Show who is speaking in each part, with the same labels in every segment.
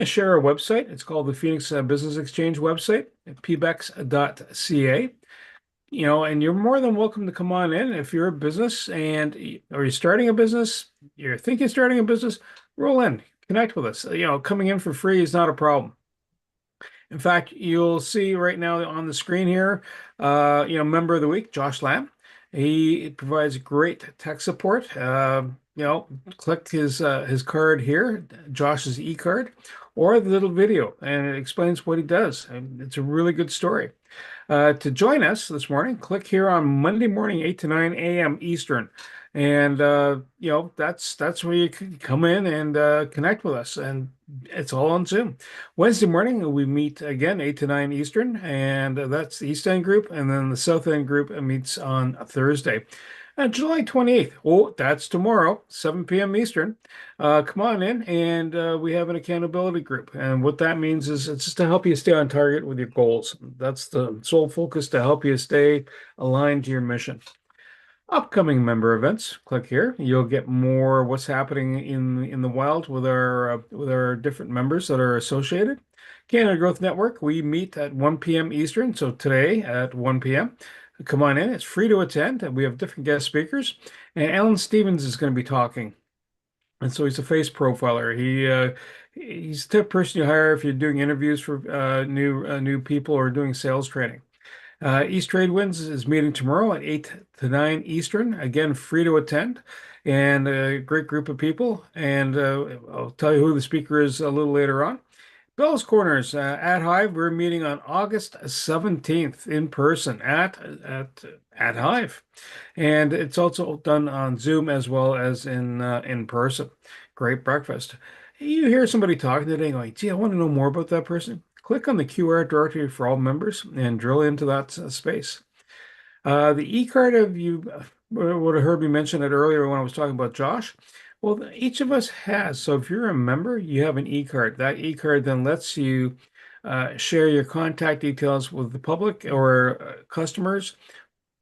Speaker 1: I share a website. It's called the Phoenix Business Exchange website at pbex.ca. And you're more than welcome to come on in if you're a business or you're starting a business, you're thinking of starting a business, roll in, connect with us. Coming in for free is not a problem. In fact, you'll see right now on the screen here, member of the week, Josh Lamb. He provides great tech support. Click his card here, Josh's e-card, or the little video, and it explains what he does. And it's a really good story. To join us this morning, click here on Monday morning, 8 to 9 a.m. Eastern. And that's where you can come in and connect with us. And it's all on Zoom. Wednesday morning, we meet again, 8 to 9 Eastern, and that's the East End group. And then the South End group meets on Thursday. July 28th. Oh, that's tomorrow, 7 p.m. Eastern. Come on in, and we have an accountability group. And what that means is it's just to help you stay on target with your goals. That's the sole focus, to help you stay aligned to your mission. Upcoming member events, click here. You'll get more what's happening in the wild with our different members that are associated. Canada Growth Network, we meet at 1 p.m. Eastern, so today at 1 p.m. Come on in. It's free to attend, and we have different guest speakers. And Alan Stevens is going to be talking. And so he's a face profiler. He's the type of person you hire if you're doing interviews for new people or doing sales training. East Trade Winds is meeting tomorrow at 8 to 9 Eastern. Again, free to attend, and a great group of people. And I'll tell you who the speaker is a little later on. Bell's Corners at Hive. We're meeting on August 17th in person at Hive, and it's also done on Zoom as well as in person. Great breakfast. You hear somebody talking today, going, "Gee, I want to know more about that person." Click on the QR directory for all members and drill into that space. The e-card of you would have heard me mention it earlier when I was talking about Josh. Well, each of us has. So if you're a member, you have an e-card. That e-card then lets you share your contact details with the public or customers,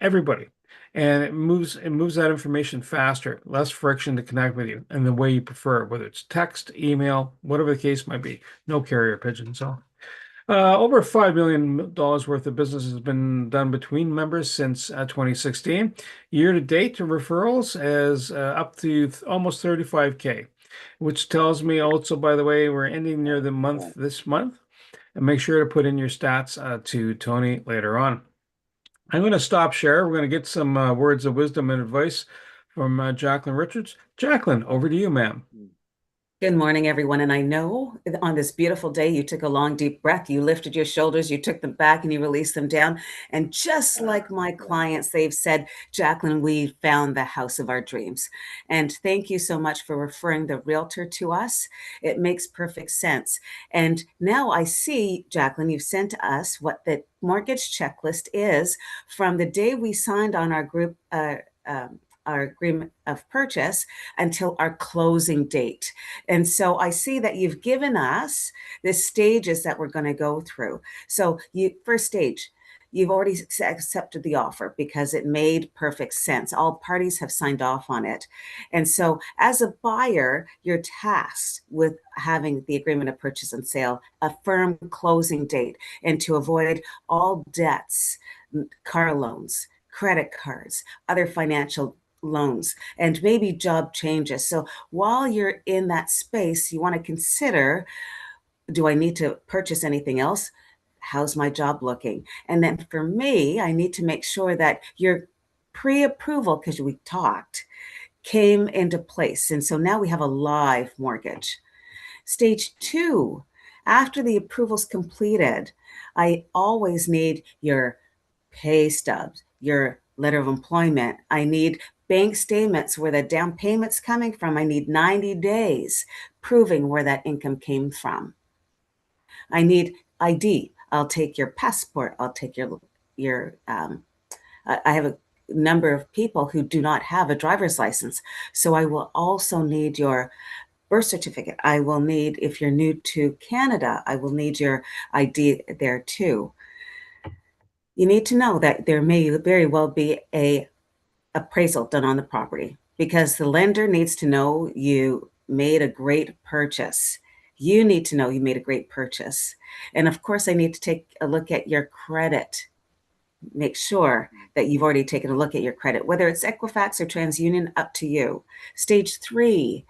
Speaker 1: everybody. And it moves that information faster, less friction to connect with you in the way you prefer, whether it's text, email, whatever the case might be. No carrier pigeon. So over $5 million worth of business has been done between members since 2016. Year to date, referrals is up to almost 35K, which tells me also, by the way, we're ending near the month this month. And make sure to put in your stats to Tony later on. I'm going to stop share. We're going to get some words of wisdom and advice from Jacqueline Richards. Jacqueline, over to you, ma'am.
Speaker 2: Good morning, everyone. And I know on this beautiful day, you took a long, deep breath. You lifted your shoulders, you took them back, and you released them down. And just like my clients, they've said, Jacqueline, we found the house of our dreams. And thank you so much for referring the realtor to us. It makes perfect sense. And now I see, Jacqueline, you've sent us what the mortgage checklist is from the day we signed on our group. Our agreement of purchase until our closing date. And so I see that you've given us the stages that we're going to go through. So first stage, you've already accepted the offer because it made perfect sense. All parties have signed off on it. And so as a buyer, you're tasked with having the agreement of purchase and sale, a firm closing date, and to avoid all debts, car loans, credit cards, other financial loans, and maybe job changes. So while you're in that space, you want to consider, do I need to purchase anything else? How's my job looking? And then for me, I need to make sure that your pre-approval, because we talked, came into place. And so now we have a live mortgage. Stage two, after the approval's completed, I always need your pay stubs, your letter of employment. I need bank statements where the down payment's coming from. I need 90 days proving where that income came from. I need ID. I'll take your passport. I'll take I have a number of people who do not have a driver's license. So I will also need your birth certificate. I will need, if you're new to Canada, I will need your ID there too. You need to know that there may very well be a appraisal done on the property because the lender needs to know you made a great purchase. You need to know you made a great purchase. And of course, I need to take a look at your credit. Make sure that you've already taken a look at your credit, whether it's Equifax or TransUnion, up to you. Stage 3,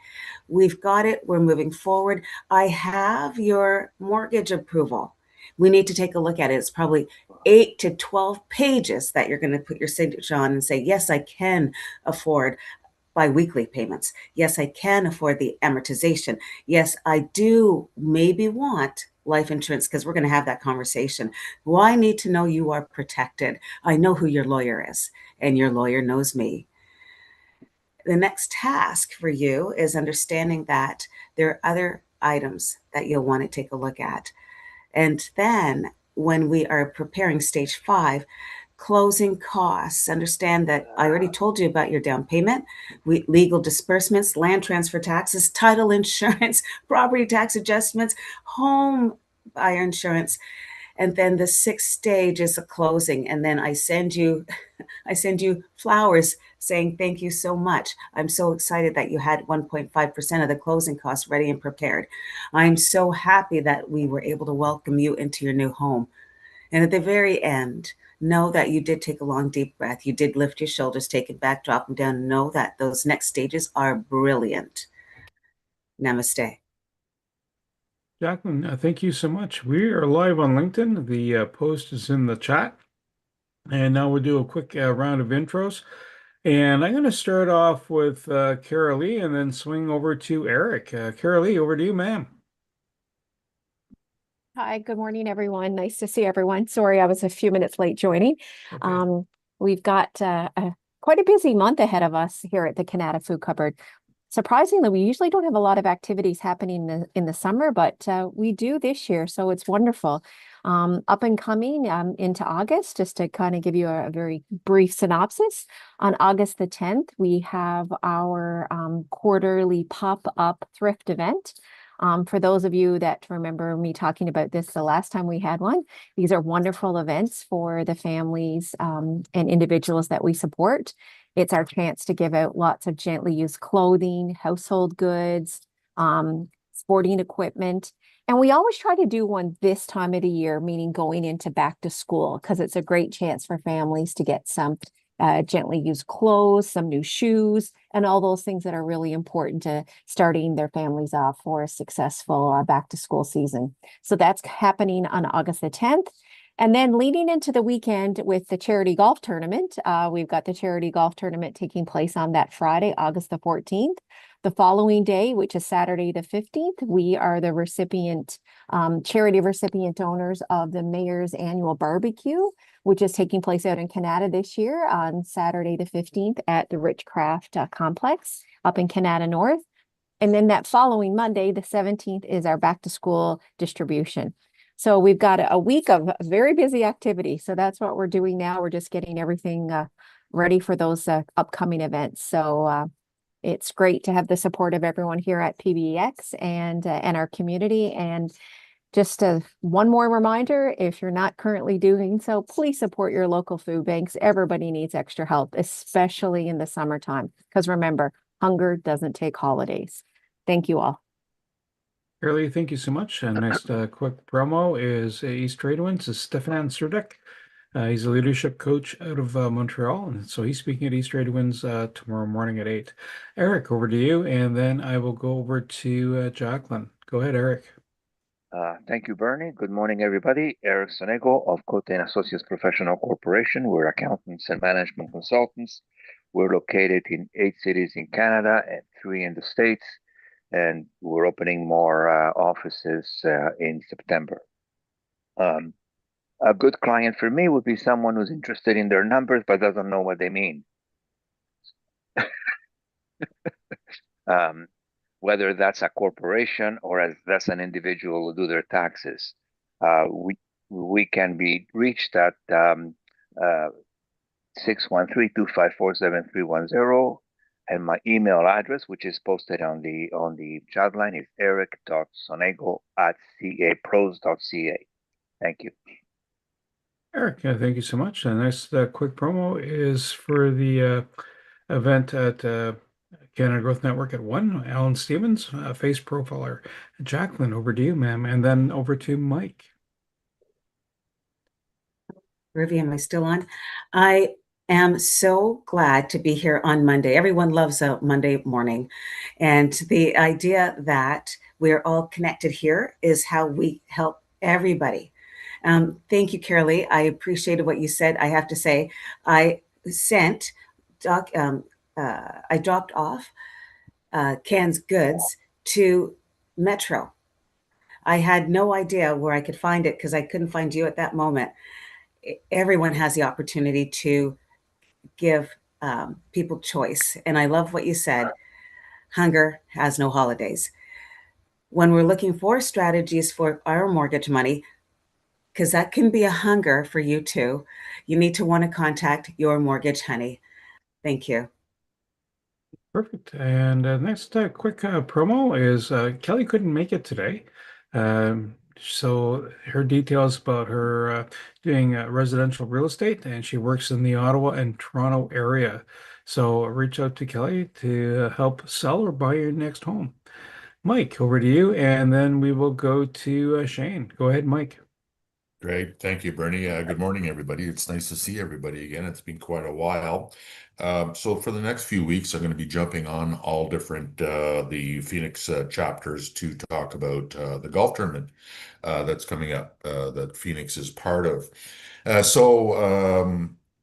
Speaker 2: we've got it. We're moving forward. I have your mortgage approval. We need to take a look at it. It's probably 8 to 12 pages that you're going to put your signature on and say, yes, I can afford biweekly payments. Yes, I can afford the amortization. Yes, I do maybe want life insurance because we're going to have that conversation. Well, I need to know you are protected. I know who your lawyer is, and your lawyer knows me. The next task for you is understanding that there are other items that you'll want to take a look at. And then when we are preparing stage 5, closing costs, understand that I already told you about your down payment, legal disbursements, land transfer taxes, title insurance, property tax adjustments, home buyer insurance. And then the 6th stage is a closing. And then I send you flowers saying thank you so much. I'm so excited that you had 1.5% of the closing costs ready and prepared. I'm so happy that we were able to welcome you into your new home. And at the very end, know that you did take a long, deep breath. You did lift your shoulders, take it back, drop them down. Know that those next stages are brilliant. Namaste.
Speaker 1: Jacqueline, thank you so much. We are live on LinkedIn. The post is in the chat. And now we'll do a quick round of intros. And I'm going to start off with Carol Lee and then swing over to Eric. Carol Lee, over to you, ma'am.
Speaker 3: Hi, good morning, everyone. Nice to see everyone. Sorry, I was a few minutes late joining.
Speaker 1: Okay.
Speaker 3: We've got quite a busy month ahead of us here at the Canada Food Cupboard. Surprisingly, we usually don't have a lot of activities happening in the summer, but we do this year, so it's wonderful. Up and coming into August, just to kind of give you a very brief synopsis, on August the 10th, we have our quarterly pop-up thrift event. For those of you that remember me talking about this the last time we had one, these are wonderful events for the families and individuals that we support. It's our chance to give out lots of gently used clothing, household goods, sporting equipment. And we always try to do one this time of the year, meaning going into back to school, because it's a great chance for families to get some gently used clothes, some new shoes, and all those things that are really important to starting their families off for a successful back to school season. So that's happening on August the 10th. And then leading into the weekend with the charity golf tournament, we've got the charity golf tournament taking place on that Friday, August the 14th. The following day, which is Saturday the 15th, we are the charity recipient owners of the Mayor's Annual Barbecue, which is taking place out in Canada this year on Saturday the 15th at the Richcraft Complex up in Canada North. And then that following Monday, the 17th, is our back to school distribution. So we've got a week of very busy activity. So that's what we're doing now. We're just getting everything ready for those upcoming events. So it's great to have the support of everyone here at PBX and our community. And just one more reminder, if you're not currently doing so, please support your local food banks. Everybody needs extra help, especially in the summertime. Because remember, hunger doesn't take holidays. Thank you all.
Speaker 1: Carly, thank you so much. Next quick promo is East Tradewinds is Stefan Surdek. He's a leadership coach out of Montreal, and so he's speaking at East Tradewinds tomorrow morning at 8. Eric, over to you, and then I will go over to Jacqueline. Go ahead, Eric.
Speaker 4: Thank you, Bernie. Good morning, everybody. Eric Sonego of Cote & Associates Professional Corporation. We're accountants and management consultants. We're located in 8 cities in Canada and 3 in the States, and we're opening more offices in September. A good client for me would be someone who's interested in their numbers but doesn't know what they mean. Whether that's a corporation or as that's an individual who do their taxes. We can be reached at 613-254-7310, and my email address, which is posted on the chat line, is eric.sonego@capros.ca. Thank you.
Speaker 1: Eric, thank you so much. The next quick promo is for the event at Canada Growth Network at 1, Alan Stevens, Face Profiler. Jacqueline, over to you, ma'am, and then over to Mike.
Speaker 2: Ruby, am I still on? I am so glad to be here on Monday. Everyone loves a Monday morning. And the idea that we're all connected here is how we help everybody. Thank you, Carolee. I appreciated what you said. I have to say, I sent, I dropped off canned goods to Metro. I had no idea where I could find it because I couldn't find you at that moment. Everyone has the opportunity to give people choice. And I love what you said. Hunger has no holidays. When we're looking for strategies for our mortgage money, because that can be a hunger for you too, you need to want to contact your mortgage honey. Thank you.
Speaker 1: Perfect. And next quick promo is Kelly couldn't make it today. So her details about her doing residential real estate, and she works in the Ottawa and Toronto area. So reach out to Kelly to help sell or buy your next home. Mike, over to you, and then we will go to Shane. Go ahead, Mike.
Speaker 5: Great. Thank you, Bernie. Good morning, everybody. It's nice to see everybody again. It's been quite a while. So for the next few weeks, I'm going to be jumping on all different the Phoenix chapters to talk about the golf tournament that's coming up that Phoenix is part of.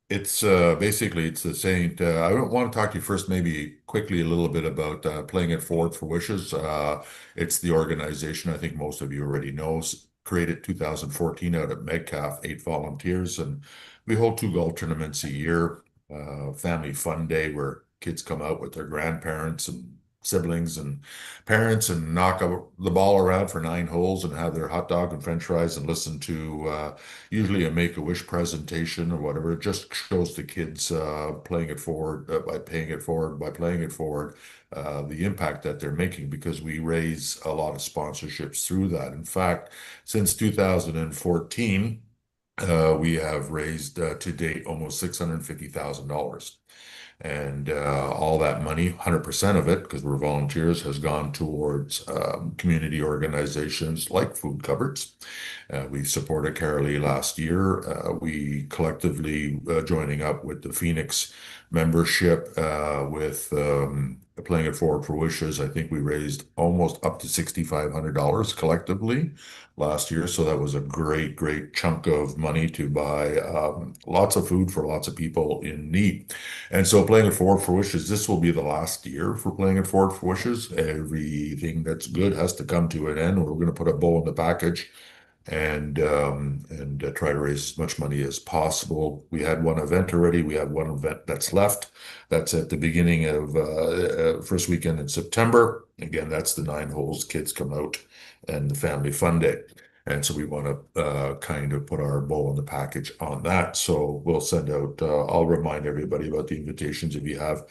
Speaker 5: It's basically it's the same. I want to talk to you first, maybe quickly a little bit about playing it forward for wishes. It's the organization I think most of you already know. Created 2014 out at Metcalf, 8 volunteers, and we hold 2 golf tournaments a year. Family fun day where kids come out with their grandparents and siblings and parents and knock the ball around for 9 holes and have their hot dog and French fries and listen to usually a Make-A-Wish presentation or whatever. It just shows the kids playing it forward by paying it forward by playing it forward. The impact that they're making because we raise a lot of sponsorships through that. In fact, since 2014, we have raised to date almost $650,000. And all that money, 100% of it, because we're volunteers, has gone towards community organizations like food cupboards. We supported Carolee last year. We collectively joining up with the Phoenix membership with Playing It Forward for Wishes. I think we raised almost up to $6,500 collectively last year. So that was a great, great chunk of money to buy lots of food for lots of people in need. And so Playing It Forward for Wishes, this will be the last year for Playing It Forward for Wishes. Everything that's good has to come to an end. We're going to put a bow in the package and try to raise as much money as possible. We had one event already. We have one event that's left. That's at the beginning of first weekend in September. Again, that's the 9 holes. Kids come out and the family fun day. And so we want to kind of put our bow on the package on that. So we'll send out, I'll remind everybody about the invitations if you have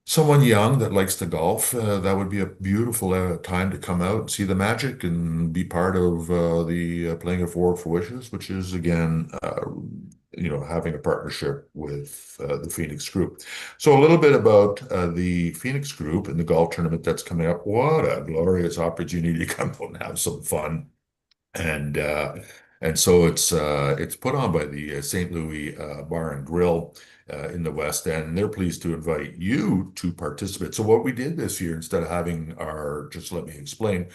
Speaker 5: someone young that likes to golf, that would be a beautiful time to come out and see the magic and be part of the Playing It Forward for Wishes, which is again, having a partnership with the Phoenix Group. So a little bit about the Phoenix Group and the golf tournament that's coming up. What a glorious opportunity to come out and have some fun. And so it's put on by the St. Louis Bar and Grill in the West End, and they're pleased to invite you to participate. So what we did this year, instead of having just let me explain,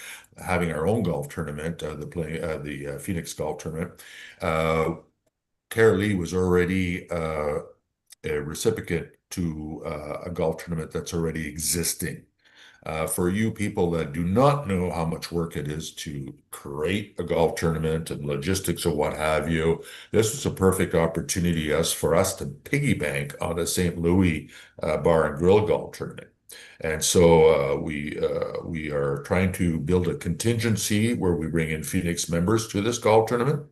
Speaker 5: having our own golf tournament, the Phoenix Golf Tournament, Carolee was already a recipient to a golf tournament that's already existing. For you people that do not know how much work it is to create a golf tournament and logistics or what have you, this was a perfect opportunity for us to piggy bank on a St. Louis Bar and Grill golf tournament. And so we are trying to build a contingency where we bring in Phoenix members to this golf tournament.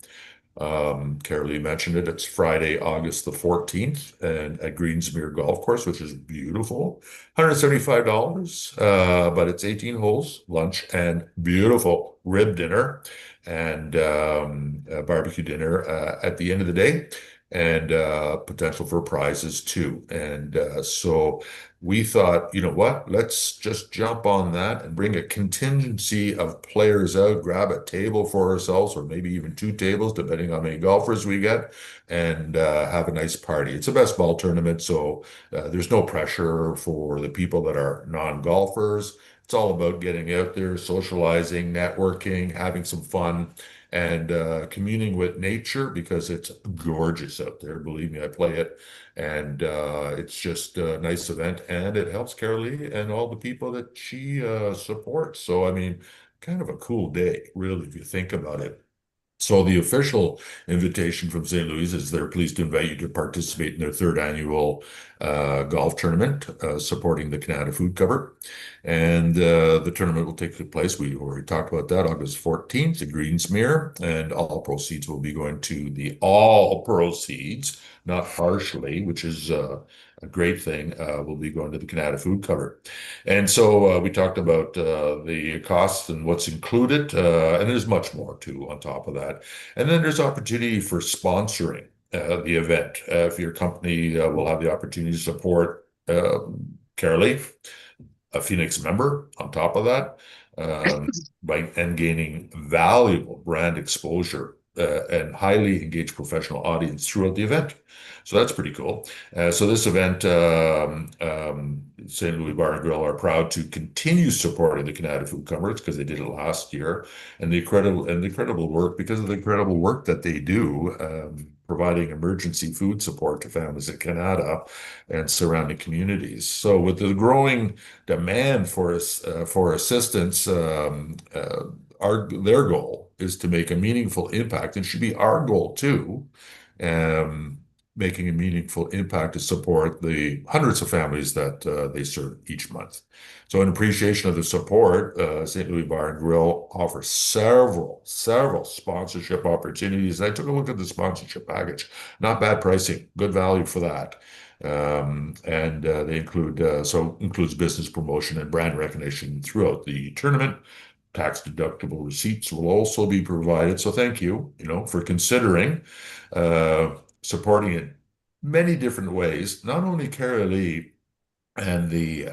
Speaker 5: Carolee mentioned it. It's Friday, August the 14th, and at Greensmere Golf Course, which is beautiful. $175, but it's 18 holes, lunch, and beautiful rib dinner and barbecue dinner at the end of the day. and potential for prizes too. And so we thought, you know what, let's just jump on that and bring a contingency of players out, grab a table for ourselves, or maybe even 2 tables, depending on how many golfers we get, and have a nice party. It's a best ball tournament, so there's no pressure for the people that are non-golfers. It's all about getting out there, socializing, networking, having some fun, and communing with nature because it's gorgeous out there. Believe me, I play it, and it's just a nice event, and it helps Carolee and all the people that she supports. So, I mean, kind of a cool day, really, if you think about it. So the official invitation from St. Louis is they're pleased to invite you to participate in their third annual golf tournament supporting the Canada Food Cover. And the tournament will take place, we already talked about that, August 14th at Greensmere, and all proceeds will be going to the all proceeds, not partially, which is a great thing, will be going to the Canada Food Cover. And so we talked about the costs and what's included, and there's much more too on top of that. And then there's opportunity for sponsoring the event. If your company will have the opportunity to support Carolee, a Phoenix member on top of that, and gaining valuable brand exposure and highly engaged professional audience throughout the event. So that's pretty cool. So this event, St. Louis Bar and Grill are proud to continue supporting the Canada Food Coverage because they did it last year, and the incredible work because of the incredible work that they do, providing emergency food support to families in Canada and surrounding communities. So with the growing demand for assistance, their goal is to make a meaningful impact, and should be our goal too. Making a meaningful impact to support the hundreds of families that they serve each month. So in appreciation of the support, St. Louis Bar and Grill offers several sponsorship opportunities. And I took a look at the sponsorship package. Not bad pricing, good value for that. And they includes business promotion and brand recognition throughout the tournament. Tax deductible receipts will also be provided. So thank you, for considering supporting in many different ways, not only Carolee and the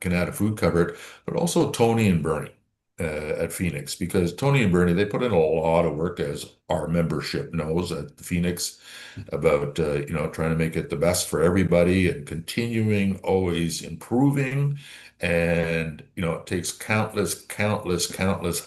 Speaker 5: Canada Food Cupboard, but also Tony and Bernie at Phoenix, because Tony and Bernie, they put in a lot of work, as our membership knows at Phoenix, about trying to make it the best for everybody and continuing always improving. And it takes countless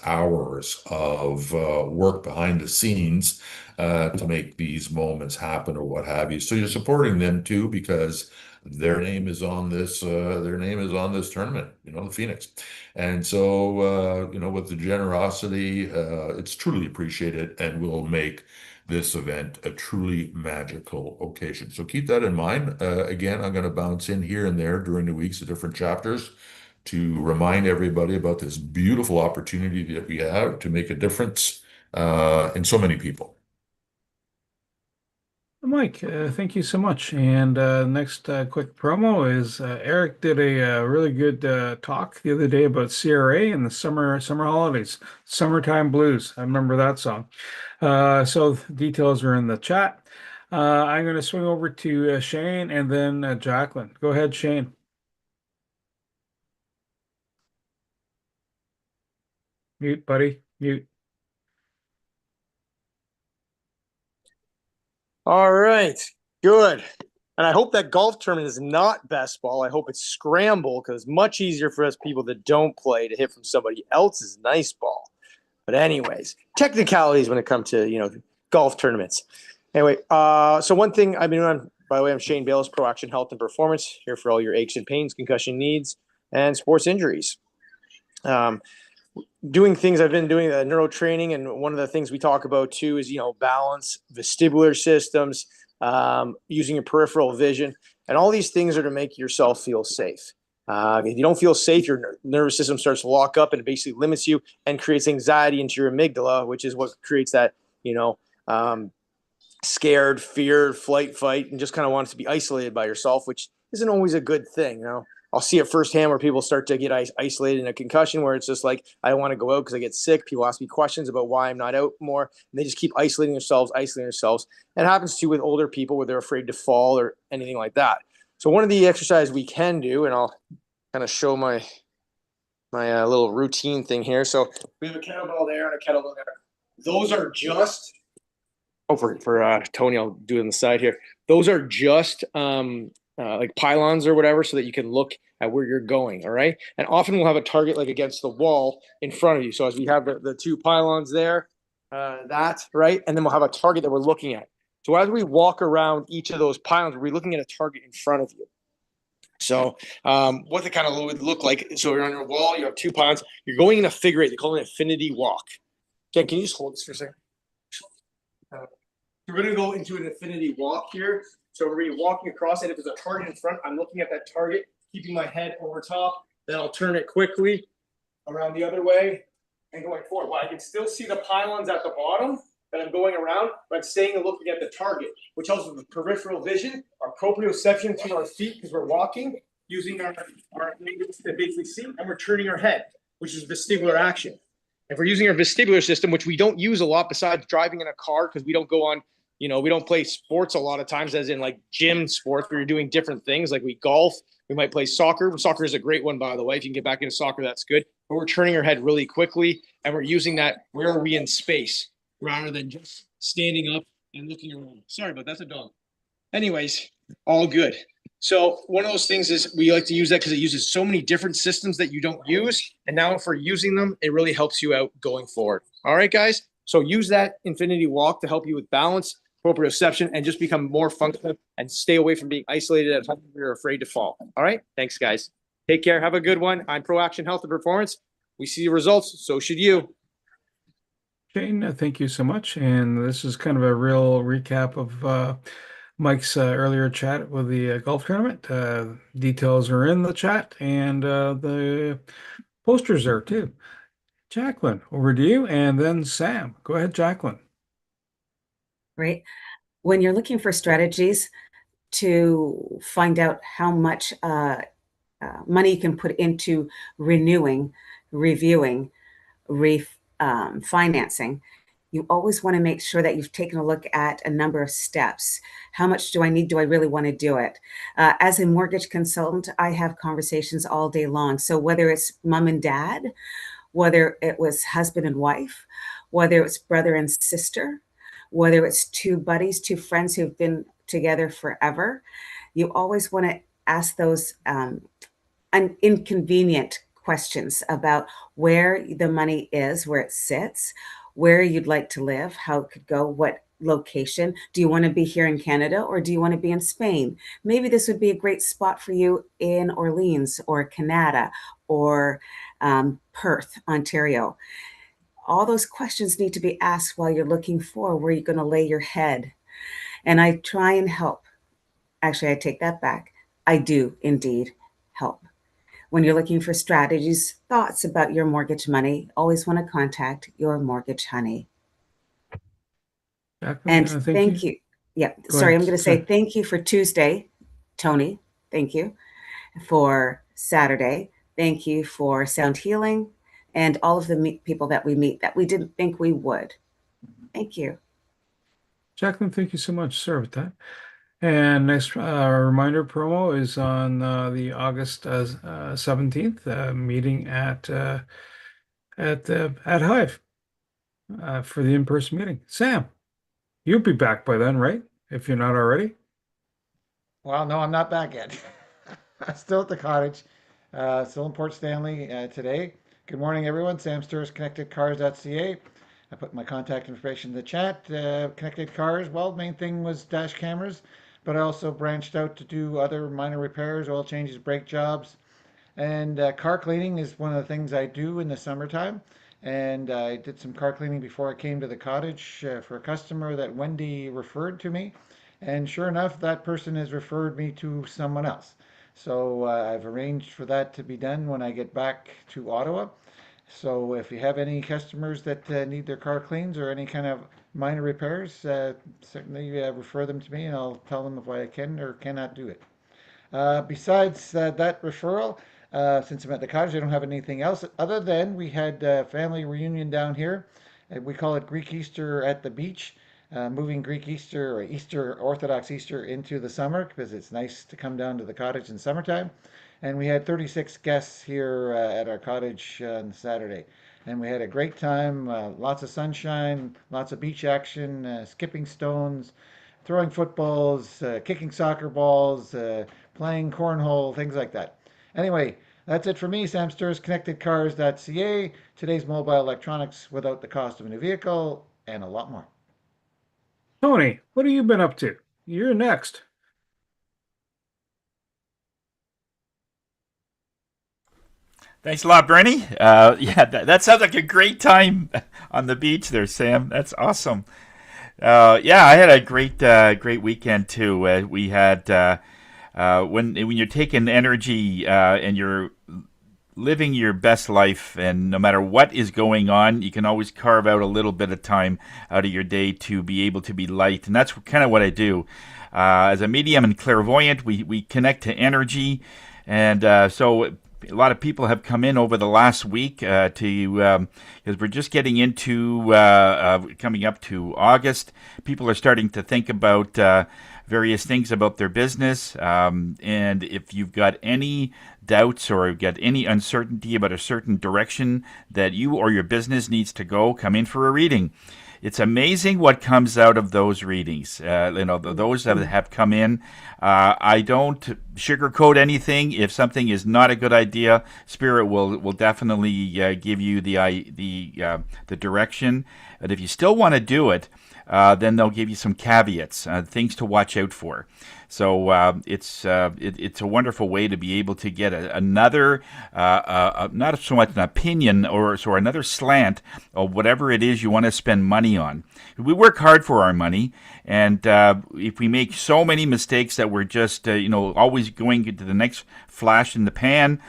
Speaker 5: hours of work behind the scenes to make these moments happen or what have you. So you're supporting them too because their name is on this tournament, the Phoenix. And so with the generosity, it's truly appreciated and will make this event a truly magical occasion. So keep that in mind. Again, I'm going to bounce in here and there during the weeks of different chapters to remind everybody about this beautiful opportunity that we have to make a difference in so many people.
Speaker 1: Mike, thank you so much. And next quick promo is Eric did a really good talk the other day about CRA and the summer holidays, Summertime Blues. I remember that song. So details are in the chat. I'm going to swing over to Shane and then Jacqueline. Go ahead, Shane. Mute, buddy. Mute.
Speaker 6: All right, good. And I hope that golf tournament is not best ball. I hope it's scramble, because it's much easier for us people that don't play to hit from somebody else's nice ball. But anyways, technicalities when it comes to, golf tournaments. Anyway, so one thing I've been doing, by the way, I'm Shane Bayless, Pro Action Health and Performance, here for all your aches and pains, concussion needs, and sports injuries. Doing things I've been doing neuro training, and one of the things we talk about too is balance, vestibular systems, using your peripheral vision, and all these things are to make yourself feel safe. If you don't feel safe, your nervous system starts to lock up, and it basically limits you and creates anxiety into your amygdala, which is what creates that scared, fear, flight, fight, and just kind of wants to be isolated by yourself, which isn't always a good thing. I'll see it firsthand where people start to get isolated in a concussion, where it's just like, I don't want to go out because I get sick. People ask me questions about why I'm not out more, and they just keep isolating themselves. It happens too with older people where they're afraid to fall or anything like that. So one of the exercises we can do, and I'll kind of show my little routine thing here. So we have a kettlebell there and a kettlebell there. Those are just, for Tony, I'll do it on the side here. Those are just like pylons or whatever, so that you can look at where you're going. All right. And often we'll have a target like against the wall in front of you. So as we have the two pylons there, that, right. And then we'll have a target that we're looking at. So as we walk around each of those pylons, we're looking at a target in front of you. So what the kind of would look like. So you're on your wall, you have two pylons, you're going in a figure eight. They call it an infinity walk. Jen, can you just hold this for a second? We're going to go into an infinity walk here. So we're going to be walking across, and if there's a target in front, I'm looking at that target, keeping my head over top. Then I'll turn it quickly around the other way and going forward. Well, I can still see the pylons at the bottom that I'm going around, but I'm staying and looking at the target, which helps with the peripheral vision, our proprioception to our feet because we're walking, using our fingers to basically see, and we're turning our head, which is vestibular action. If we're using our vestibular system, which we don't use a lot besides driving in a car because we don't go on, we don't play sports a lot of times, as in like gym sports where you're doing different things. Like we golf, we might play soccer. Soccer is a great one, by the way. If you can get back into soccer, that's good. But we're turning our head really quickly, and we're using that, where are we in space, rather than just standing up and looking around. Sorry, but that's a dog. Anyways, all good. So one of those things is we like to use that because it uses so many different systems that you don't use. And now if we're using them, it really helps you out going forward. All right, guys. So use that infinity walk to help you with balance, proprioception, and just become more functional and stay away from being isolated at home if you're afraid to fall. All right. Thanks, guys. Take care. Have a good one. I'm Pro Action Health and Performance. We see the results. So should you.
Speaker 1: Shane, thank you so much. And this is kind of a real recap of Mike's earlier chat with the golf tournament. Details are in the chat, and the posters there too. Jacqueline, over to you, and then Sam. Go ahead, Jacqueline.
Speaker 2: Great. When you're looking for strategies to find out how much money you can put into renewing, reviewing, financing, you always want to make sure that you've taken a look at a number of steps. How much do I need? Do I really want to do it? As a mortgage consultant, I have conversations all day long. So whether it's mom and dad, whether it was husband and wife, whether it's brother and sister, whether it's two buddies, two friends who've been together forever, you always want to ask those inconvenient questions about where the money is, where it sits, where you'd like to live, how it could go, what location. Do you want to be here in Canada or do you want to be in Spain? Maybe this would be a great spot for you in Orleans or Canada or Perth, Ontario. All those questions need to be asked while you're looking for where you're going to lay your head. And I try and help. Actually, I take that back. I do indeed help. When you're looking for strategies, thoughts about your mortgage money, always want to contact your mortgage honey.
Speaker 1: Jacqueline,
Speaker 2: And
Speaker 1: thank
Speaker 2: thank
Speaker 1: you.
Speaker 2: you. Yeah,
Speaker 1: Go
Speaker 2: sorry,
Speaker 1: ahead.
Speaker 2: I'm going to say
Speaker 1: Sorry.
Speaker 2: thank you for Tuesday, Tony. Thank you for Saturday. Thank you for Sound Healing and all of the people that we meet that we didn't think we would. Thank you.
Speaker 1: Jacqueline, thank you so much. Sorry about that. And next reminder promo is on the August 17th meeting at Hive for the in-person meeting. Sam, you'll be back by then, right? If you're not already.
Speaker 7: Well, no, I'm not back yet. I'm still at the cottage. Still in Port Stanley today. Good morning, everyone. Sam Sturz, ConnectedCars.ca. I put my contact information in the chat. Connected Cars, well, main thing was dash cameras, but I also branched out to do other minor repairs, oil changes, brake jobs. And car cleaning is one of the things I do in the summertime. And I did some car cleaning before I came to the cottage for a customer that Wendy referred to me. And sure enough, that person has referred me to someone else. So I've arranged for that to be done when I get back to Ottawa. So if you have any customers that need their car cleans or any kind of minor repairs, certainly refer them to me and I'll tell them if I can or cannot do it. Besides that referral, since I'm at the cottage, I don't have anything else other than we had a family reunion down here. We call it Greek Easter at the beach, moving Greek Easter or Easter, Orthodox Easter into the summer because it's nice to come down to the cottage in summertime. And we had 36 guests here at our cottage on Saturday. And we had a great time, lots of sunshine, lots of beach action, skipping stones, throwing footballs, kicking soccer balls, playing cornhole, things like that. Anyway, that's it for me. Sam Sturz, ConnectedCars.ca. Today's mobile electronics without the cost of a new vehicle, and a lot more.
Speaker 1: Tony, what have you been up to? You're next.
Speaker 8: Thanks a lot, Bernie. Yeah, that sounds like a great time on the beach there, Sam. That's awesome. Yeah, I had a great weekend too. We had when you're taking energy and you're living your best life, and no matter what is going on, you can always carve out a little bit of time out of your day to be able to be light, and that's kind of what I do. As a medium and clairvoyant, we connect to energy, and so a lot of people have come in over the last week to because we're just getting into coming up to August. People are starting to think about various things about their business, and if you've got any doubts or you've got any uncertainty about a certain direction that you or your business needs to go, come in for a reading. It's amazing what comes out of those readings. Those that have come in. I don't sugarcoat anything. If something is not a good idea, Spirit will definitely give you the direction. And if you still want to do it, then they'll give you some caveats, things to watch out for. So it's a wonderful way to be able to get another, not so much an opinion or another slant of whatever it is you want to spend money on. We work hard for our money, and if we make so many mistakes that we're just always going to the next flash in the pan,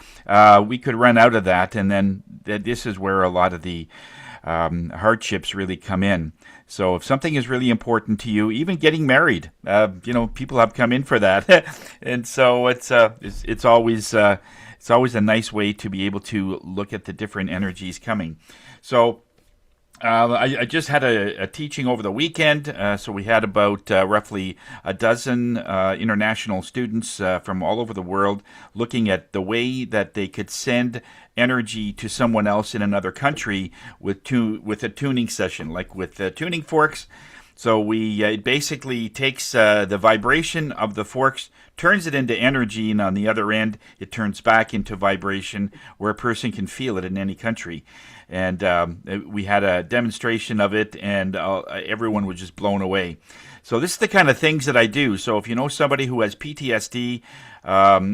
Speaker 8: we could run out of that, and then this is where a lot of the hardships really come in. So if something is really important to you, even getting married, people have come in for that, and so it's always a nice way to be able to look at the different energies coming. So. I just had a teaching over the weekend, so we had about roughly a dozen international students from all over the world looking at the way that they could send energy to someone else in another country with a tuning session, like with tuning forks. So it basically takes the vibration of the forks, turns it into energy, and on the other end, it turns back into vibration where a person can feel it in any country. And we had a demonstration of it, and everyone was just blown away. So this is the kind of things that I do. So if you know somebody who has PTSD,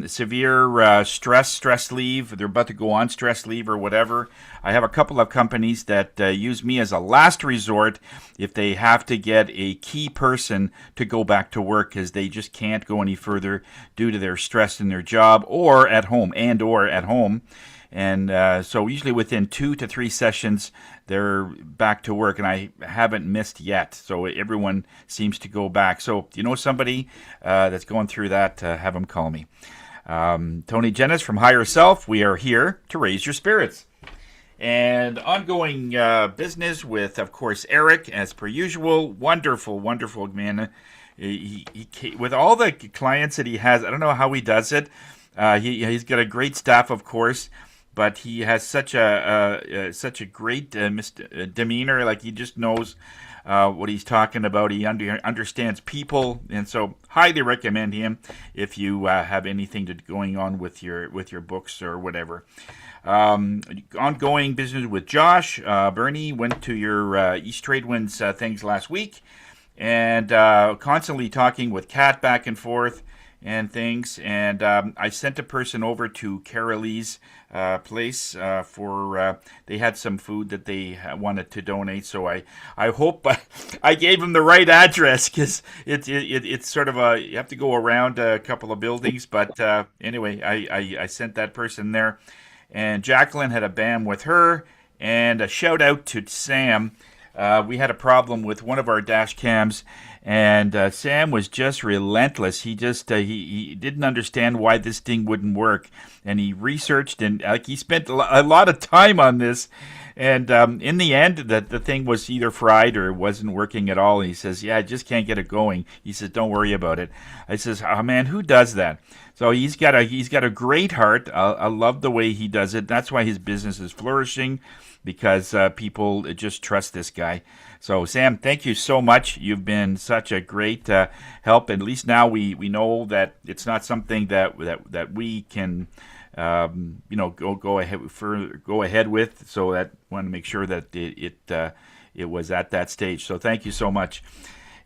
Speaker 8: severe stress leave, they're about to go on stress leave or whatever, I have a couple of companies that use me as a last resort if they have to get a key person to go back to work because they just can't go any further due to their stress in their job or at home. And so usually within 2 to 3 sessions, they're back to work, and I haven't missed yet. So everyone seems to go back. So if you know somebody that's going through that, have them call me. Tony Jennis from Higher Self. We are here to raise your spirits. And ongoing business with, of course, Eric, as per usual. Wonderful, wonderful man. He with all the clients that he has, I don't know how he does it. He's got a great staff, of course. But he has such a great demeanor. Like he just knows what he's talking about. He understands people, and so highly recommend him if you have anything going on with your books or whatever. Ongoing business with Josh. Bernie went to your East Trade Winds things last week, and constantly talking with Kat back and forth and things. And I sent a person over to Carolee's place for they had some food that they wanted to donate. So I hope I gave them the right address because it's sort of you have to go around a couple of buildings. But anyway, I sent that person there. And Jacqueline had a BAM with her. And a shout out to Sam. we had a problem with one of our dash cams, and Sam was just relentless. He didn't understand why this thing wouldn't work, and he researched and he spent a lot of time on this. And in the end, the thing was either fried or wasn't working at all. And he says, "Yeah, I just can't get it going." He says, "Don't worry about it." I says, "Oh man, who does that?" So he's got a great heart. I love the way he does it. That's why his business is flourishing, because people just trust this guy. So Sam, thank you so much. You've been such a great help. At least now we know that it's not something that we can go ahead with. So that want to make sure that it was at that stage. So thank you so much.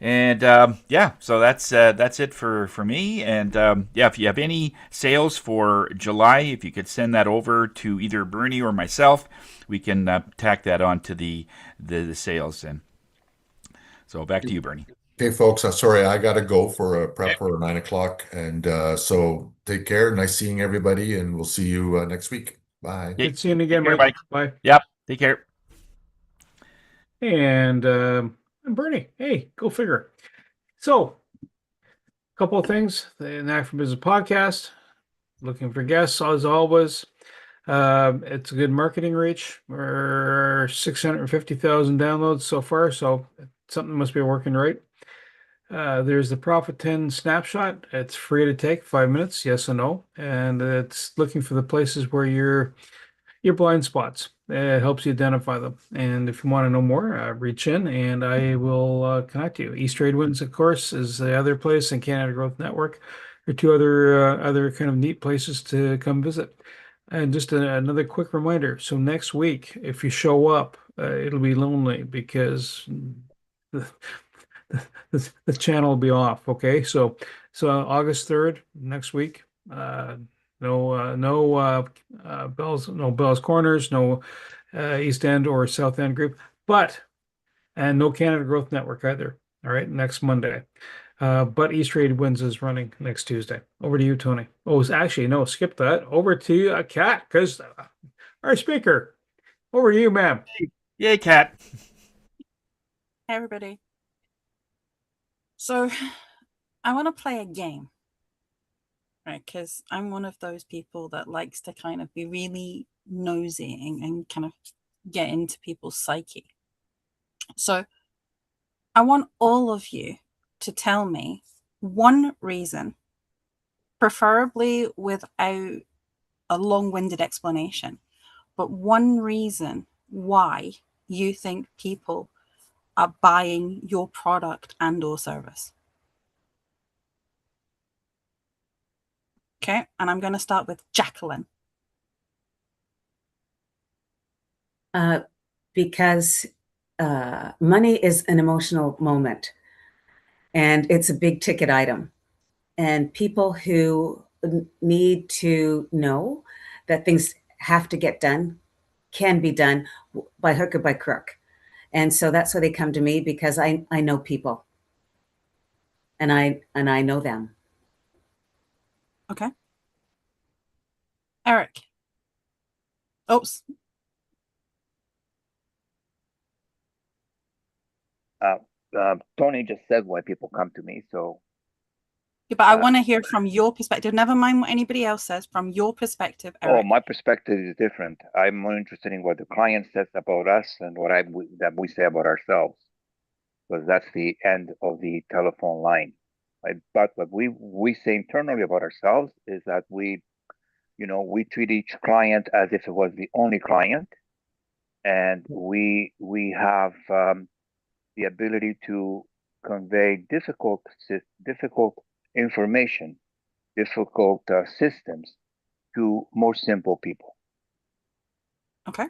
Speaker 8: And yeah, so that's it for me. And yeah, if you have any sales for July, if you could send that over to either Bernie or myself, we can tack that on to the sales. And so back to you, Bernie.
Speaker 5: Okay, folks, sorry, I gotta go for a prep for 9 o'clock. And so take care. Nice seeing everybody, and we'll see you next week. Bye.
Speaker 1: Good seeing you again,
Speaker 8: Take care,
Speaker 1: Mike.
Speaker 8: Mike.
Speaker 1: Bye.
Speaker 8: Yep. Take care.
Speaker 1: And Bernie, hey, go figure. So, a couple of things. The Knack for Business podcast, looking for guests as always. It's a good marketing reach. We're 650,000 downloads so far, so something must be working right. There's the Profit 10 snapshot. It's free to take, 5 minutes, yes or no. And it's looking for the places where your blind spots. It helps you identify them. And if you want to know more, reach in and I will connect you. East Trade Winds, of course, is the other place, and Canada Growth Network are two other kind of neat places to come visit. And just another quick reminder. So next week, if you show up, it'll be lonely because the, the channel will be off. Okay, so August 3rd, next week. No Bell's Corners, no East End or South End group, and no Canada Growth Network either. All right, next Monday. But East Trade Winds is running next Tuesday. Over to you, Tony. Oh, actually, no, skip that. Over to Kat, because our speaker. Over to you, ma'am.
Speaker 8: Yay, Kat.
Speaker 9: Hey, everybody. So I want to play a game, right? Because I'm one of those people that likes to kind of be really nosy and kind of get into people's psyche. So I want all of you to tell me one reason, preferably without a long-winded explanation, but one reason why you think people are buying your product and or service. Okay, and I'm going to start with Jacqueline.
Speaker 2: Because money is an emotional moment, and it's a big ticket item. And people who need to know that things have to get done can be done by hook or by crook. And so that's why they come to me, because I know people, and I know them.
Speaker 9: Okay. Eric. Oops.
Speaker 4: Tony just said why people come to me, so
Speaker 9: Yeah, but I want to hear from your perspective. Never mind what anybody else says. From your perspective, Eric.
Speaker 4: my perspective is different. I'm more interested in what the client says about us and that we say about ourselves, because that's the end of the telephone line. Right? But what we say internally about ourselves is that we treat each client as if it was the only client, and we have the ability to convey difficult information, difficult systems to more simple people.
Speaker 9: Okay.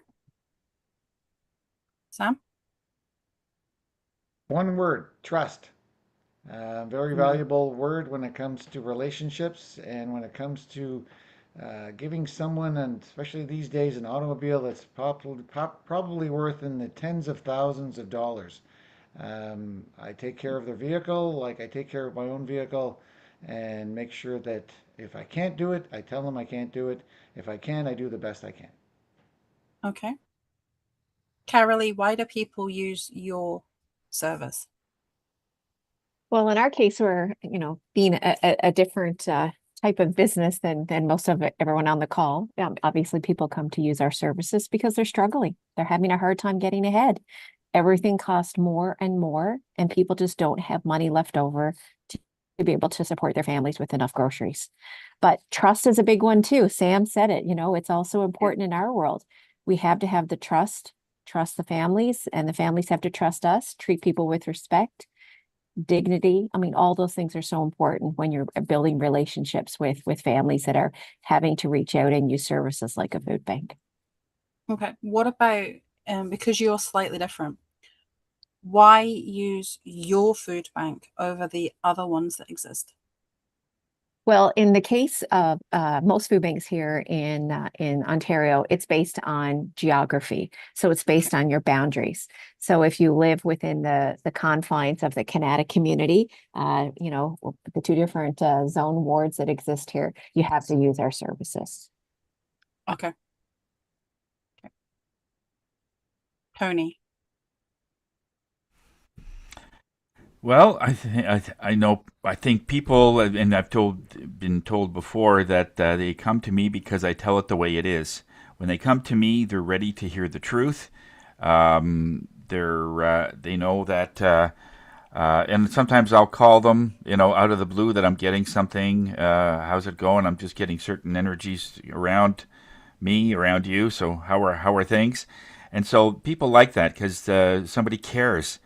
Speaker 9: Sam?
Speaker 7: One word, trust. Very valuable word when it comes to relationships and when it comes to giving someone, and especially these days, an automobile that's probably worth in the tens of thousands of dollars. I take care of their vehicle like I take care of my own vehicle, and make sure that if I can't do it, I tell them I can't do it. If I can, I do the best I can.
Speaker 9: Okay. Carolee, why do people use your service?
Speaker 3: Well, in our case, we're, being a different type of business than most of everyone on the call. Obviously, people come to use our services because they're struggling. They're having a hard time getting ahead. Everything costs more and more, and people just don't have money left over to be able to support their families with enough groceries. But trust is a big one too. Sam said it, it's also important in our world. We have to have the trust the families, and the families have to trust us, treat people with respect, dignity. I mean, all those things are so important when you're building relationships with families that are having to reach out and use services like a food bank.
Speaker 9: Okay. What about, because you're slightly different, why use your food bank over the other ones that exist?
Speaker 3: Well, in the case of most food banks here in Ontario, it's based on geography. So it's based on your boundaries. So if you live within the confines of the Canada community, the two different zone wards that exist here, you have to use our services.
Speaker 9: Okay. Tony.
Speaker 8: Well, I think people, and been told before that they come to me because I tell it the way it is. When they come to me, they're ready to hear the truth. They know that, and sometimes I'll call them, out of the blue that I'm getting something. How's it going? I'm just getting certain energies around me, around you. So how are things? And so people like that because somebody cares.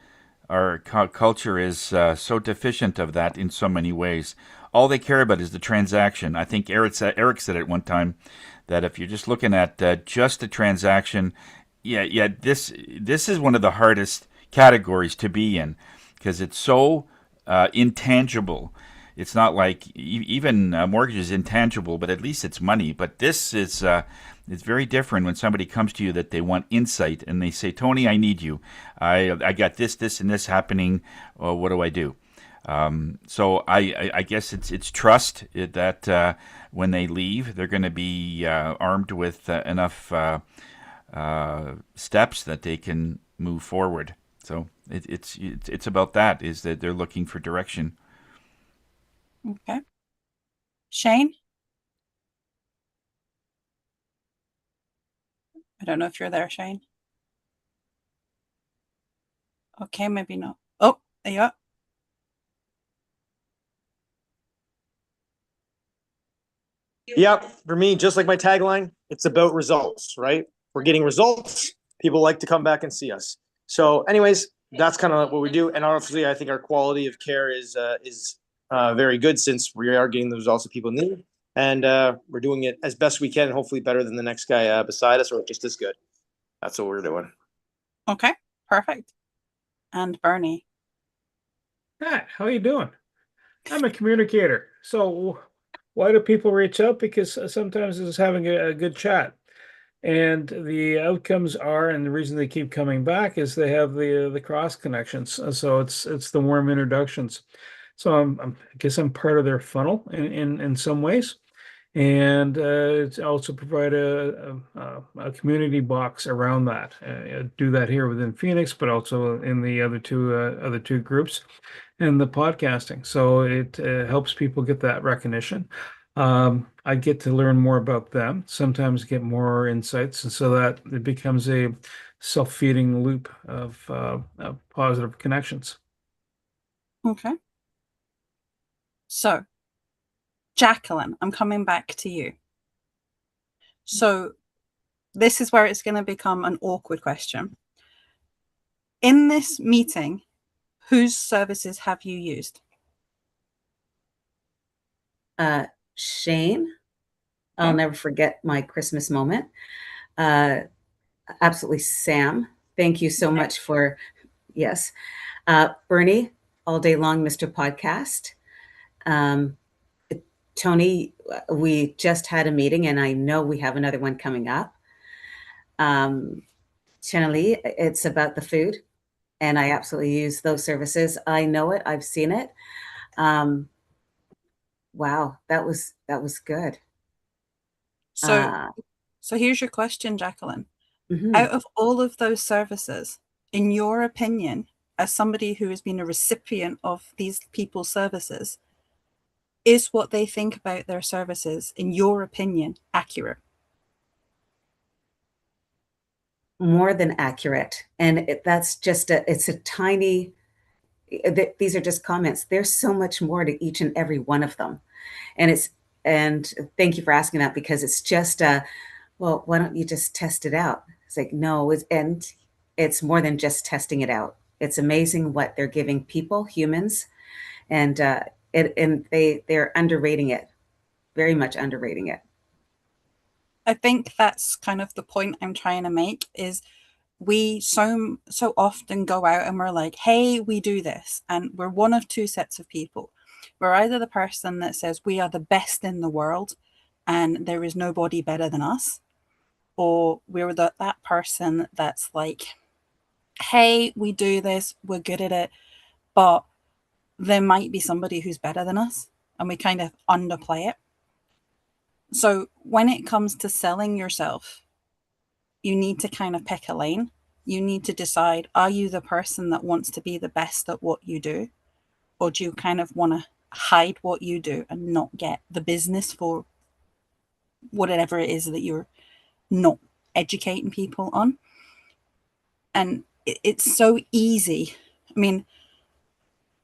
Speaker 8: Our culture is so deficient of that in so many ways. All they care about is the transaction. I think Eric said at one time that if you're just looking at just the transaction, this is one of the hardest categories to be in because it's so intangible. It's not like even mortgage is intangible, but at least it's money. But this is it's very different when somebody comes to you that they want insight and they say, Tony, I need you. I got this, and this happening. What do I do? So I guess it's trust that when they leave, they're going to be armed with enough steps that they can move forward. So it's about that, is that they're looking for direction.
Speaker 9: Okay. Shane? I don't know if you're there, Shane. Okay, maybe not. Oh, there you are.
Speaker 6: Yep. For me, just like my tagline, it's about results, right? We're getting results. People like to come back and see us. So anyways, that's kind of what we do. And obviously, I think our quality of care is very good since we are getting the results that people need. And we're doing it as best we can, hopefully better than the next guy beside us or just as good. That's what we're doing.
Speaker 9: Okay, perfect. And Bernie.
Speaker 1: Hi, how you doing? I'm a communicator. So why do people reach out? Because sometimes it's having a good chat. And the outcomes are, and the reason they keep coming back is they have the cross connections. So it's the warm introductions. So I guess I'm part of their funnel in some ways, and it's also provide a community box around that. Do that here within Phoenix, but also in the other two groups, and the podcasting. So it helps people get that recognition. I get to learn more about them, sometimes get more insights, and so that it becomes a self-feeding loop of positive connections.
Speaker 9: Okay. So, Jacqueline, I'm coming back to you. So, this is where it's going to become an awkward question. In this meeting, whose services have you used?
Speaker 2: Shane, I'll never forget my Christmas moment. Absolutely, Sam. Thank you so much for, yes. Bernie, all day long, Mr. Podcast. Tony, we just had a meeting and I know we have another one coming up. Chenali, it's about the food and I absolutely use those services. I know it, I've seen it. Wow, that was good.
Speaker 9: So here's your question, Jacqueline. Out of all of those services, in your opinion, as somebody who has been a recipient of these people's services, is what they think about their services, in your opinion, accurate?
Speaker 2: More than accurate. And that's just it's a tiny, these are just comments. There's so much more to each and every one of them. And thank you for asking that, because it's just, well, why don't you just test it out? It's like, no, and it's more than just testing it out. It's amazing what they're giving people, humans, and they're underrating it, very much underrating it.
Speaker 9: I think that's kind of the point I'm trying to make, is we so often go out and we're like, hey, we do this. And we're one of two sets of people. We're either the person that says we are the best in the world and there is nobody better than us, or we're that person that's like, hey, we do this, we're good at it, but there might be somebody who's better than us, and we kind of underplay it. So when it comes to selling yourself, you need to kind of pick a lane. You need to decide, are you the person that wants to be the best at what you do? Or do you kind of want to hide what you do and not get the business for whatever it is that you're not educating people on? And it's so easy. I mean,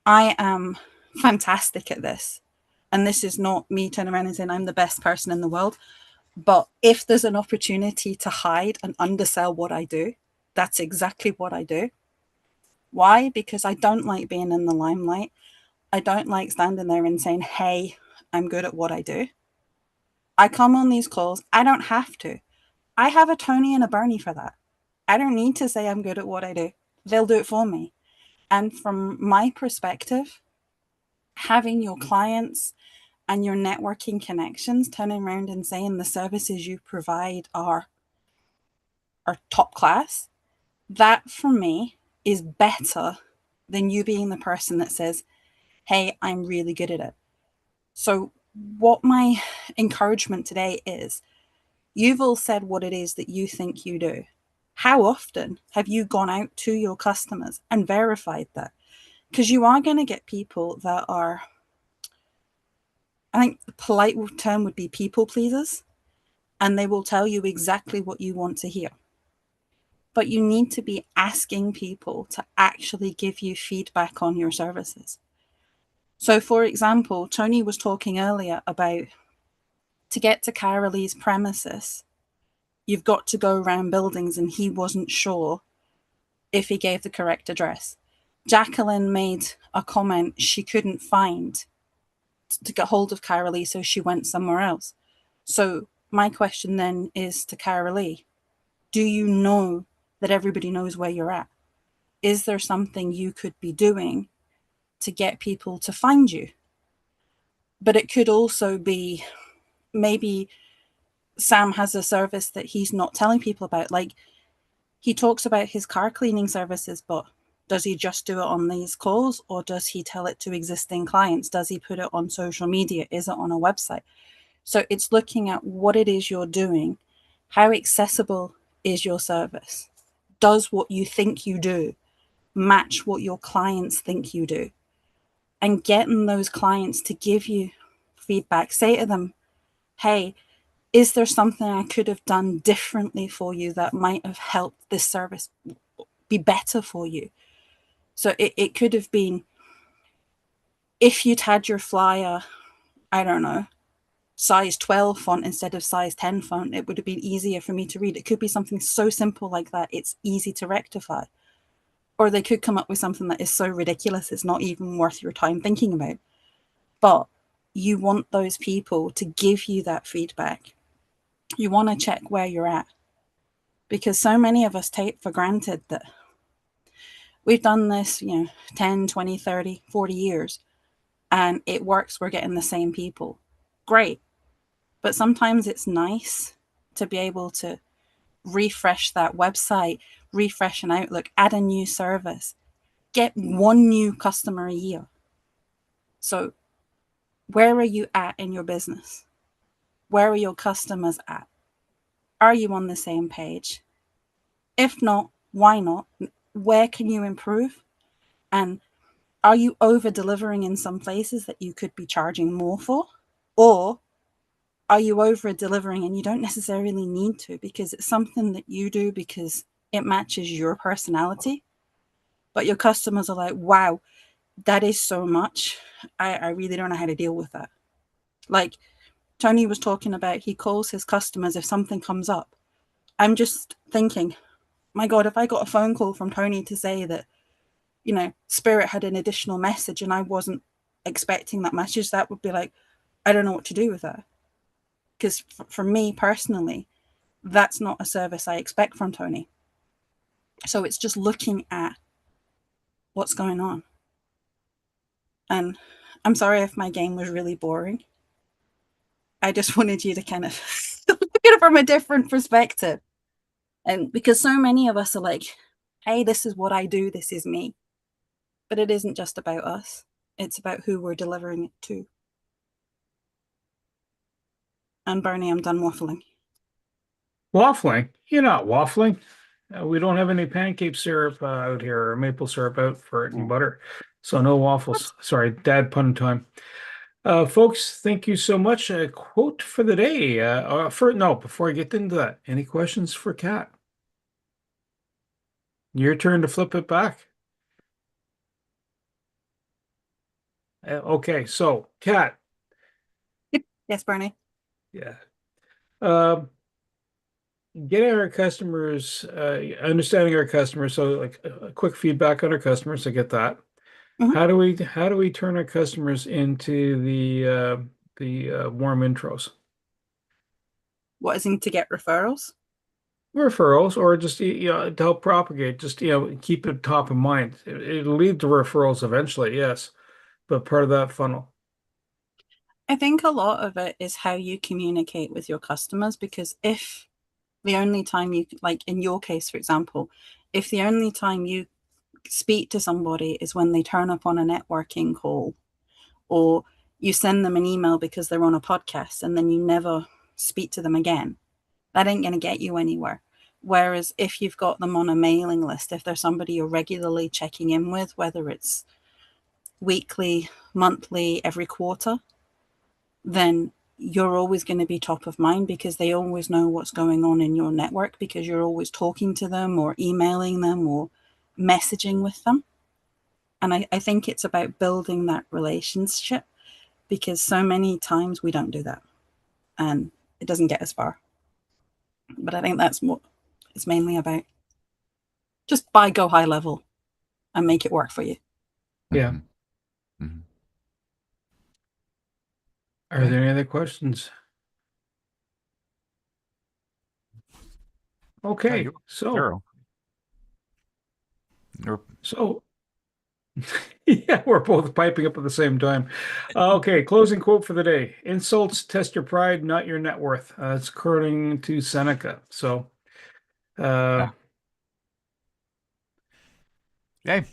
Speaker 9: I am fantastic at this. And this is not me turning around and saying I'm the best person in the world. But if there's an opportunity to hide and undersell what I do, that's exactly what I do. Why? Because I don't like being in the limelight. I don't like standing there and saying, hey, I'm good at what I do. I come on these calls. I don't have to. I have a Tony and a Bernie for that. I don't need to say I'm good at what I do. They'll do it for me. And from my perspective, having your clients and your networking connections turning around and saying the services you provide are top class, that for me is better than you being the person that says, hey, I'm really good at it. So what my encouragement today is, you've all said what it is that you think you do. How often have you gone out to your customers and verified that? Because you are going to get people that are, I think the polite term would be people pleasers, and they will tell you exactly what you want to hear. But you need to be asking people to actually give you feedback on your services. So, for example, Tony was talking earlier about, to get to Carolee's premises, you've got to go around buildings, and he wasn't sure if he gave the correct address. Jacqueline made a comment she couldn't find to get hold of Carolee, so she went somewhere else. So my question then is to Carolee, do you know that everybody knows where you're at? Is there something you could be doing to get people to find you? But it could also be, maybe Sam has a service that he's not telling people about. Like, he talks about his car cleaning services, but does he just do it on these calls, or does he tell it to existing clients? Does he put it on social media? Is it on a website? So it's looking at what it is you're doing. How accessible is your service? Does what you think you do match what your clients think you do? And getting those clients to give you feedback. Say to them, hey, is there something I could have done differently for you that might have helped this service be better for you? So it could have been, if you'd had your flyer, I don't know, size 12 font instead of size 10 font, it would have been easier for me to read. It could be something so simple like that. It's easy to rectify. Or they could come up with something that is so ridiculous it's not even worth your time thinking about. But you want those people to give you that feedback. You want to check where you're at. Because so many of us take for granted that we've done this, 10, 20, 30, 40 years, and it works. We're getting the same people. Great. But sometimes it's nice to be able to refresh that website, refresh an Outlook, add a new service, get one new customer a year. So where are you at in your business? Where are your customers at? Are you on the same page? If not, why not? Where can you improve? And are you over delivering in some places that you could be charging more for? Or are you over delivering and you don't necessarily need to because it's something that you do because it matches your personality? But your customers are like, wow, that is so much. I really don't know how to deal with that. Like Tony was talking about, he calls his customers if something comes up. I'm just thinking, my God, if I got a phone call from Tony to say that, Spirit had an additional message and I wasn't expecting that message, that would be like, I don't know what to do with that. Because for me personally, that's not a service I expect from Tony. So it's just looking at what's going on. And I'm sorry if my game was really boring. I just wanted you to kind of look at it from a different perspective. And because so many of us are like, hey, this is what I do, this is me. But it isn't just about us, it's about who we're delivering it to. And Bernie, I'm done waffling.
Speaker 1: Waffling? You're not waffling. We don't have any pancake syrup out here or maple syrup out for it and butter. So no waffles. Sorry, dad pun time. Folks, thank you so much. A quote for the day. Before I get into that, any questions for Kat? Your turn to flip it back. Okay, so Kat.
Speaker 9: Yes, Bernie.
Speaker 1: Yeah. Getting our customers, understanding our customers. So like a quick feedback on our customers. I get that.
Speaker 9: Mhm.
Speaker 1: How do we turn our customers into the warm intros?
Speaker 9: What is in to get referrals?
Speaker 1: Referrals, or just to help propagate, just keep it top of mind. It'll lead to referrals eventually, yes, but part of that funnel.
Speaker 9: I think a lot of it is how you communicate with your customers, because if the only time you, like in your case, for example, if the only time you speak to somebody is when they turn up on a networking call, or you send them an email because they're on a podcast and then you never speak to them again, that ain't going to get you anywhere. Whereas if you've got them on a mailing list, if there's somebody you're regularly checking in with, whether it's weekly, monthly, every quarter, then you're always going to be top of mind because they always know what's going on in your network because you're always talking to them or emailing them or messaging with them. And I think it's about building that relationship, because so many times we don't do that and it doesn't get as far. But I think that's what it's mainly about. Just go high level and make it work for you.
Speaker 1: Yeah.
Speaker 5: Mhm. Mhm.
Speaker 1: Are
Speaker 5: Okay.
Speaker 1: there any other questions?
Speaker 8: Yeah,
Speaker 1: Okay,
Speaker 8: you're
Speaker 1: so
Speaker 8: thorough. You're-
Speaker 1: so yeah, we're both piping up at the same time. Okay, closing quote for the day. Insults test your pride, not your net worth. It's according to Seneca. So,
Speaker 8: yeah. Okay.